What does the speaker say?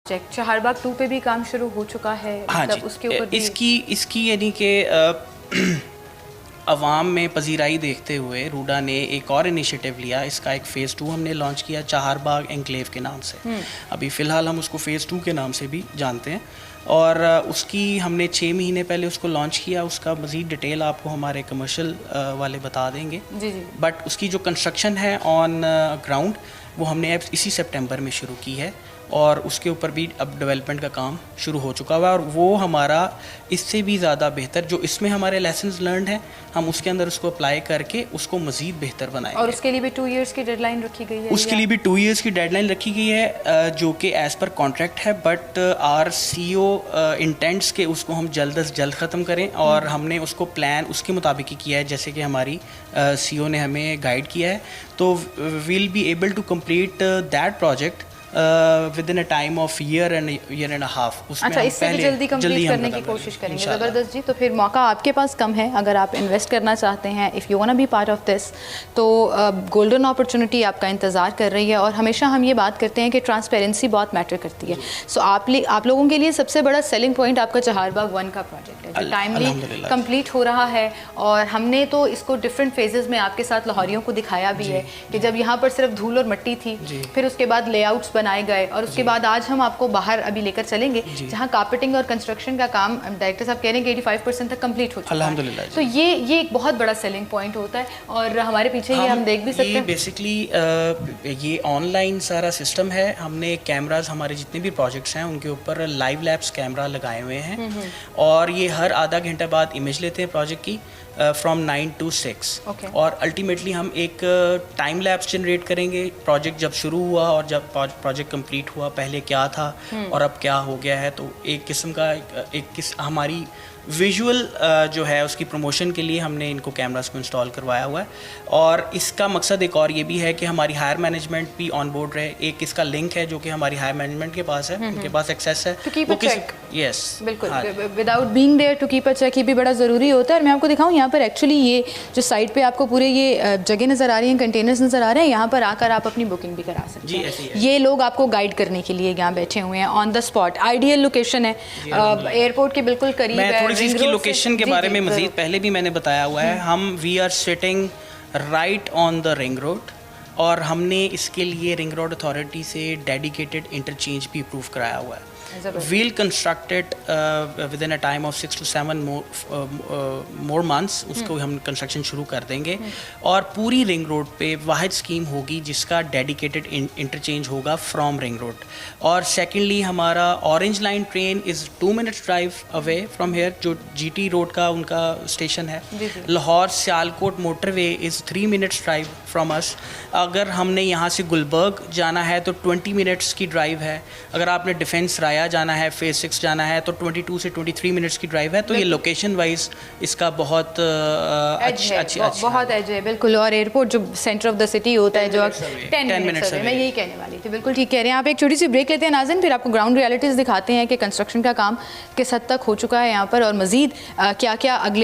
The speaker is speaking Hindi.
चेक चहारबाग 2 पे भी काम शुरू हो चुका है? हाँ मतलब जी, उसके ऊपर भी इसकी यानी कि अवाम में पजीराई देखते हुए रूडा ने एक और इनिशिएटिव लिया। इसका एक फ़ेज़ 2 हमने लॉन्च किया चहारबाग एनक्लेव के नाम से। अभी फ़िलहाल हम उसको फ़ेज़ 2 के नाम से भी जानते हैं और उसकी हमने 6 महीने पहले उसको लॉन्च किया। उसका मज़ीद डिटेल आपको हमारे कमर्शियल वाले बता देंगे। जी जी। बट उसकी जो कंस्ट्रक्शन है ऑन ग्राउंड वो हमने अब इसी सितंबर में शुरू की है और उसके ऊपर भी अब डेवलपमेंट का काम शुरू हो चुका हुआ है और वो हमारा इससे भी ज़्यादा बेहतर जो इसमें हमारे लेसन्स लर्नड हैं हम उसके अंदर उसको अप्लाई करके उसको मज़ीद बेहतर बनाएंगे। और उसके लिए भी 2 इयर्स की डेडलाइन रखी गई है? उसके लिए भी 2 इयर्स की डेडलाइन रखी गई है जो कि एज़ पर कॉन्ट्रैक्ट है। बट आर CEO इंटेंट्स के उसको हम जल्द अज जल्द ख़त्म करें और हमने उसको प्लान उसके मुताबिक ही किया है जैसे कि हमारी CEO ने हमें गाइड किया है। तो we'll be able to complete that project within a time of year and half. अच्छा, इससे भी जल्दी कंप्लीट करने की कोशिश करेंगे। ज़बरदस्त जी। तो फिर मौका आपके पास कम है अगर आप इन्वेस्ट करना चाहते हैं, if you want to be part of this, तो गोल्डन अपॉर्चुनिटी आपका इंतज़ार कर रही है। और हमेशा हम ये बात करते हैं कि ट्रांसपेरेंसी बहुत मैटर करती है। सो आप लोगों के लिए सबसे बड़ा सेलिंग पॉइंट आपका चहारबाग 1 का प्रोजेक्ट है जो टाइमली कंप्लीट हो रहा है। और हमने तो इसको डिफरेंट फेजेस में आपके साथ लाहौरियों को दिखाया भी है कि जब यहाँ पर सिर्फ धूल और मिट्टी थी, फिर उसके बाद लेआउट्स बनाए गए और उसके बाद आज हम आपको बाहर अभी लेकर चलेंगे जहाँ कारपेटिंग और कंस्ट्रक्शन का काम डायरेक्टर साहब कह रहे हैं कि 85% तक कंप्लीट हो चुका है। तो ये एक बहुत बड़ा सेलिंग पॉइंट होता है और हमारे पीछे ये हम देख भी सकते हैं। बेसिकली ये ऑनलाइन सारा सिस्टम है। हमने कैमराज हमारे जितने भी प्रोजेक्ट्स हैं उनके ऊपर लाइव लैब्स कैमरा लगाए हुए हैं और ये हर आधा घंटा बाद इमेज लेते हैं प्रोजेक्ट की फ्रॉम 9 to 6 और अल्टीमेटली हम एक टाइम लैप्स जनरेट करेंगे। प्रोजेक्ट जब शुरू हुआ और जब प्रोजेक्ट कंप्लीट हुआ पहले क्या था और अब क्या हो गया है। तो एक किस्म का हमारी विजुअल जो है उसकी प्रमोशन के लिए हमने इनको कैमरास को इंस्टॉल करवाया हुआ है और इसका मकसद एक और ये भी है कि हमारी हायर मैनेजमेंट भी ऑन बोर्ड रहे। एक इसका लिंक है जो कि हमारी हायर मैनेजमेंट के पास है, उनके पास एक्सेस है to keep a check. Yes बिल्कुल, without being there to keep a check ये भी बड़ा ज़रूरी होता है। और मैं आपको दिखाऊं यहाँ पर एक्चुअली ये जो साइड पे आपको पूरे ये जगह नज़र आ रही हैं, कंटेनर्स नज़र आ रहे हैं, यहाँ पर आकर आप अपनी बुकिंग भी करा सकते हैं। ऐसे ही है। ये लोग आपको गाइड करने के लिए यहाँ बैठे हुए हैं on the spot. Ideal location है, एयरपोर्ट के बिल्कुल करीब है। थोड़ी सी इसकी लोकेशन के बारे में मजीद पहले भी मैंने बताया हुआ है। हम we are sitting right on the ring road और हमने इसके लिए रिंग रोड अथॉरिटी से डेडिकेटेड इंटरचेंज भी अप्रूव कराया हुआ है। We'll construct it within a time of 6 to 7 more months। उसको हम कंस्ट्रक्शन शुरू कर देंगे और पूरी रिंग रोड पे वाहिद स्कीम होगी जिसका डेडिकेटेड इंटरचेंज होगा फ्रॉम रिंग रोड। और सेकेंडली हमारा orange line train is 2 minutes drive away from here जो GT रोड का उनका स्टेशन है। Lahore Sialkot motorway is 3 minutes drive from us. अगर हमने यहाँ से गुलबर्ग जाना है तो 20 minutes की ड्राइव है। अगर आपने डिफेंस राया जाना है, फेज 6 जाना है तो 22 से 23 मिनट्स की ड्राइव है। तो ये लोकेशन वाइज इसका बहुत बहुत एज है बिल्कुल। और एयरपोर्ट जो सेंटर ऑफ द सिटी होता है जो 10 मिनट्स मैं यही कहने वाली थी। बिल्कुल ठीक कह रहे हैं आप। एक छोटी सी ब्रेक लेते हैं नाज़रीन, फिर आपको ग्राउंड रियलिटीज़ दिखाते हैं कि कंस्ट्रक्शन का काम किस हद तक हो चुका है यहाँ पर और मज़ीद क्या क्या अगले